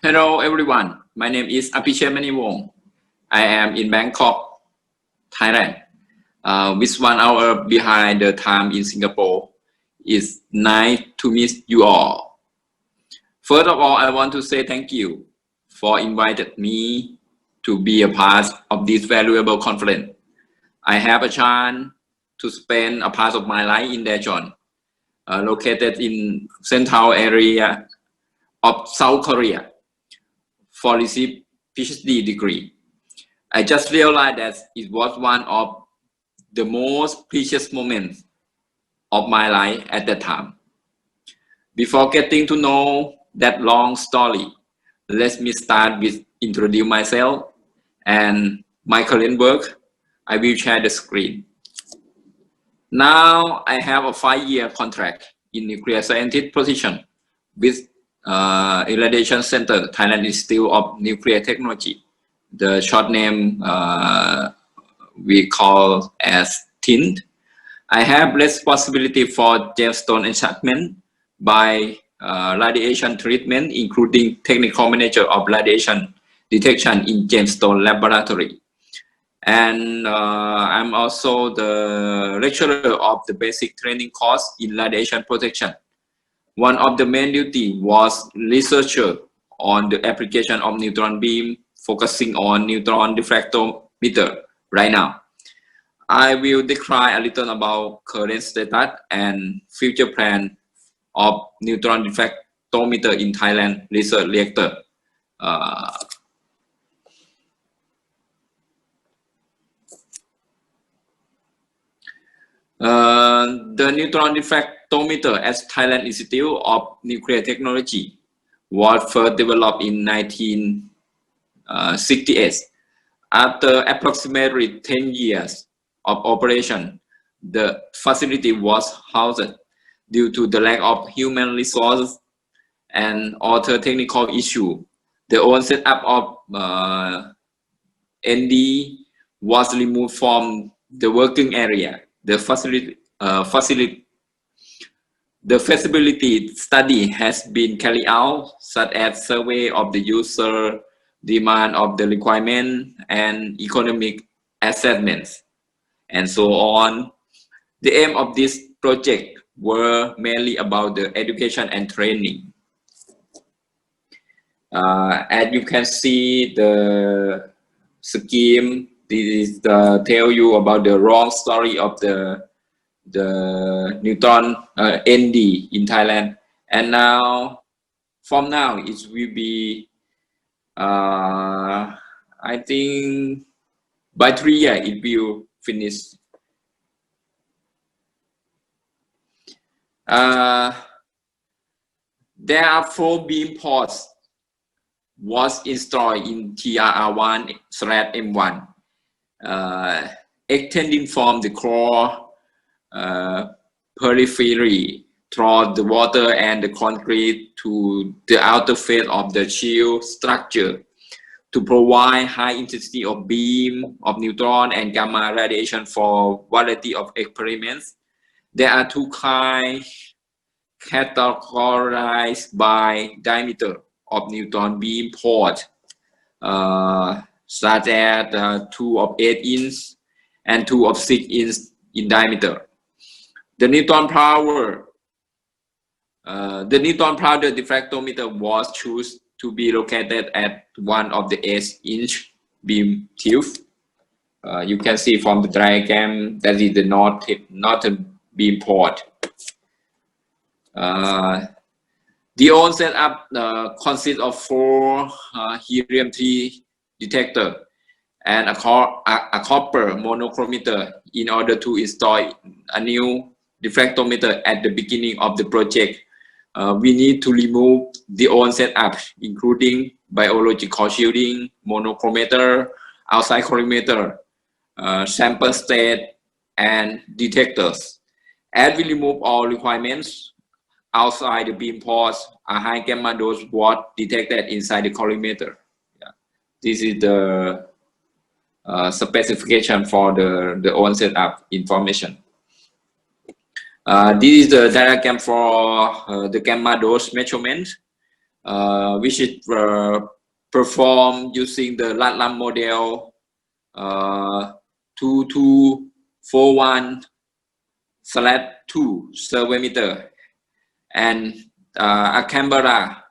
Hello everyone, my name is Maneewong. I am in Bangkok, Thailand. With 1 hour behind the time in Singapore. It's nice to meet you all. First of all, I want to say thank you for inviting me to be a part of this valuable conference. I have a chance to spend a part of my life in Daejeon, located in central area of South Korea, for receive PhD degree. I just realized that it was one of the most precious moments of my life at that time. Before getting to know that long story, let me start with introduce myself and my current work. I will share the screen. Now I have a 5-year contract in nuclear scientist position with Irradiation Center, Thailand Institute of Nuclear Technology. The short name we call as TINT. I have responsibility for gemstone enchantment by radiation treatment, including technical manager of radiation detection in gemstone laboratory. And I'm also the lecturer of the basic training course in radiation protection. One of the main duty was researcher on the application of neutron beam, focusing on neutron diffractometer right now. I will describe a little about current status and future plan of neutron diffractometer in Thailand research reactor. The neutron diffractometer at Thailand Institute of Nuclear Technology was first developed in 1968. After approximately 10 years of operation, the facility was housed due to the lack of human resources and other technical issues. The old setup of ND was removed from the working area. The feasibility study has been carried out, such as survey of the user, demand of the requirement, and economic assessments, and so on. The aim of this project were mainly about the education and training. As you can see, the scheme, this is tell you about the wrong story of the neutron ND in Thailand, and now from now it will be I think by 3 years it will finish. There are 4 beam ports was installed in TRACK1/M1, extending from the core periphery through the water and the concrete to the outer face of the shield structure to provide high intensity of beam of neutron and gamma radiation for variety of experiments. There are 2 kinds categorized by diameter of neutron beam port, such as 2 of 8 inch and 2 of 6 inch in diameter. The neutron power diffractometer was chosen to be located at one of the 8-inch beam tube. You can see from the diagram that is the northern beam port. The old setup consists of 4 helium-3 detector and a copper monochromator. In order to install a new diffractometer at the beginning of the project, we need to remove the old setup, including biological shielding, monochromator, outside colorimeter, sample state, and detectors. As we remove all requirements, outside the beam ports, a high gamma dose was detected inside the colorimeter. Yeah. This is the specification for the own setup information. This is the diagram for the gamma dose measurement. which is performed using the LATLAM model 2241/2 survey meter and a Canberra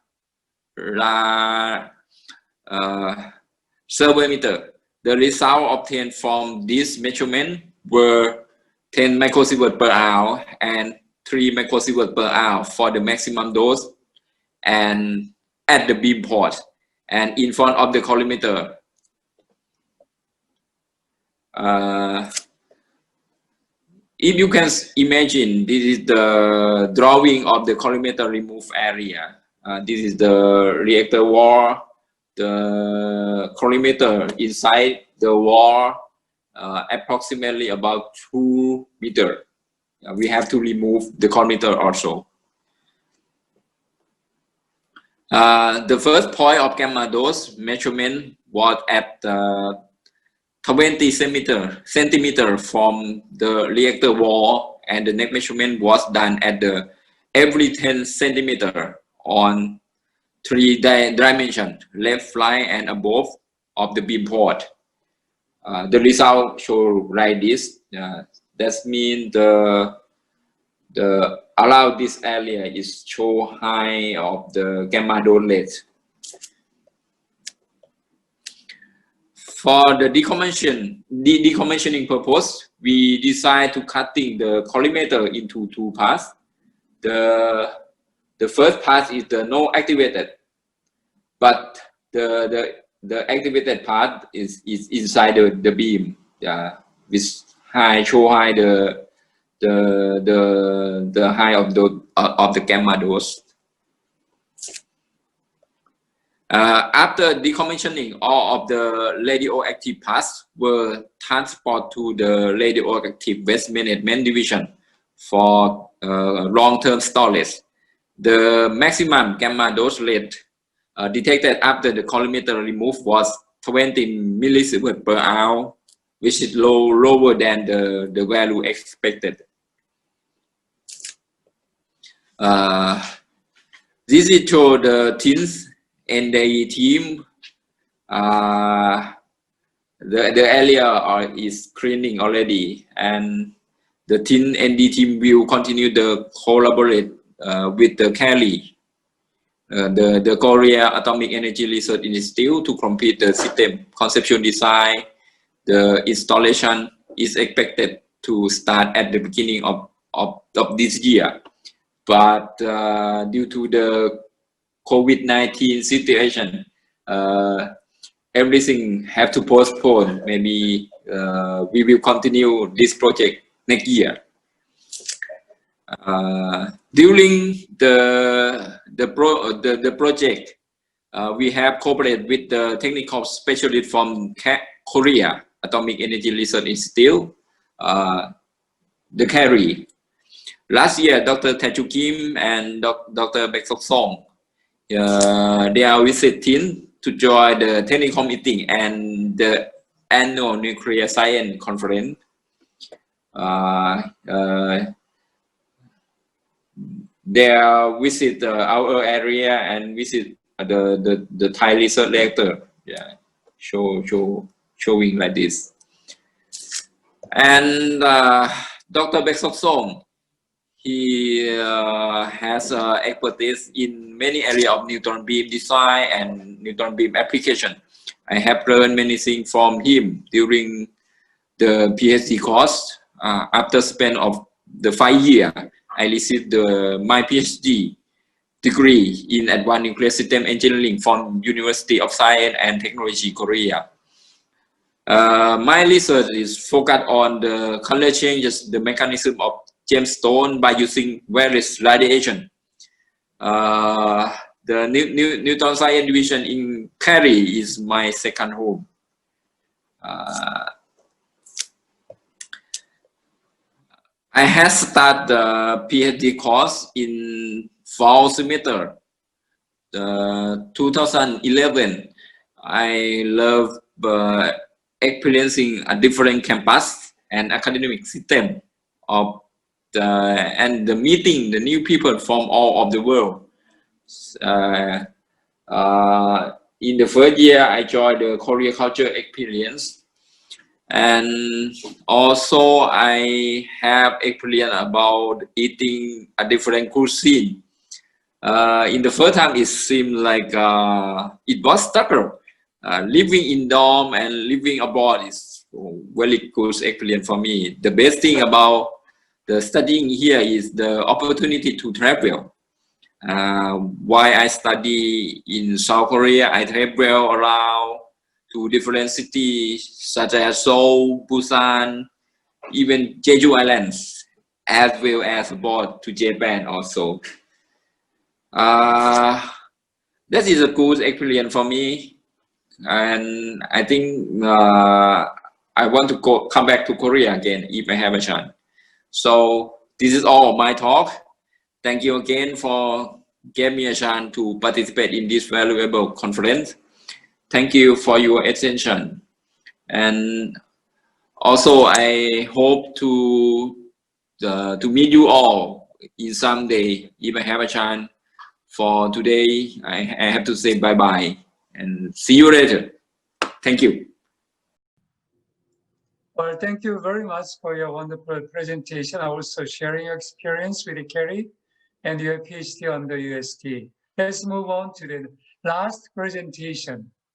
survey meter. The result obtained from this measurement were 10 microsievert per hour and 3 microsievert per hour for the maximum dose and at the beam port and in front of the colorimeter. If you can imagine, this is the drawing of the colorimeter remove area. This is the reactor wall, the colorimeter inside the wall, approximately about 2 meters. We have to remove the colorimeter also. The first point of gamma dose measurement was at 20 centimeter from the reactor wall, and the next measurement was done at the every 10 centimeter on 3 dimensions, left, right, and above of the beam port. The result show like this. That means the allowed this area is show high of the gamma dose rate. For the decommissioning purpose, we decide to cutting the colorimeter into 2 parts. The first part is the no activated, but the activated part is inside the beam, with high show high the high of the gamma dose. After decommissioning, all of the radioactive parts were transported to the radioactive waste management division for long-term storage. The maximum gamma dose rate detected after the colorimeter removed was 20 millisievert per hour, which is lower than the value expected. This is show the teens and the team. The area is cleaning already, and the TIN ND team will continue to collaborate with the CARI, the Korea Atomic Energy Research Institute, to complete the system conceptual design. The installation is expected to start at the beginning of this year, but due to the COVID-19 situation, everything have to postpone. Maybe we will continue this project next year. During the project, we have cooperated with the technical specialist from Korea Atomic Energy Research Institute, the CARI. Last year, Dr. Taeju Kim and Dr. Baek-Sok Song, they are visiting to join the technical meeting and the annual nuclear science conference. They visit our area and visit the Thai research reactor. Showing like this. And Dr. Baek-Sok Song, he has expertise in many areas of neutron beam design and neutron beam application. I have learned many things from him during the PhD course. After span of the 5 years, I received my PhD degree in Advanced Nuclear System Engineering from University of Science and Technology, Korea. My research is focused on the color changes, the mechanism of gemstone by using various radiation. The neutron science division in CARI is my second home. I have started the PhD course in fall semester 2011. I love experiencing a different campus and academic system of and the meeting the new people from all of the world. In the first year, I joined the Korea Culture Experience, and also I have experience about eating a different cuisine. In the first time, it seemed like it was struggle. Living in dorm and living abroad is very good experience for me. The best thing about the studying here is the opportunity to travel. While I study in South Korea, I travel around to different cities such as Seoul, Busan, even Jeju Islands, as well as abroad to Japan also. That is a good experience for me, and I think I want to come back to Korea again if I have a chance. So this is all of my talk. Thank you again for giving me a chance to participate in this valuable conference. Thank you for your attention. And also, I hope to meet you all in some day if I have a chance. For today, I have to say bye-bye and see you later. Thank you. Well, thank you very much for your wonderful presentation, also sharing your experience with Kerry and your PhD on the UST. Let's move on to the last presentation.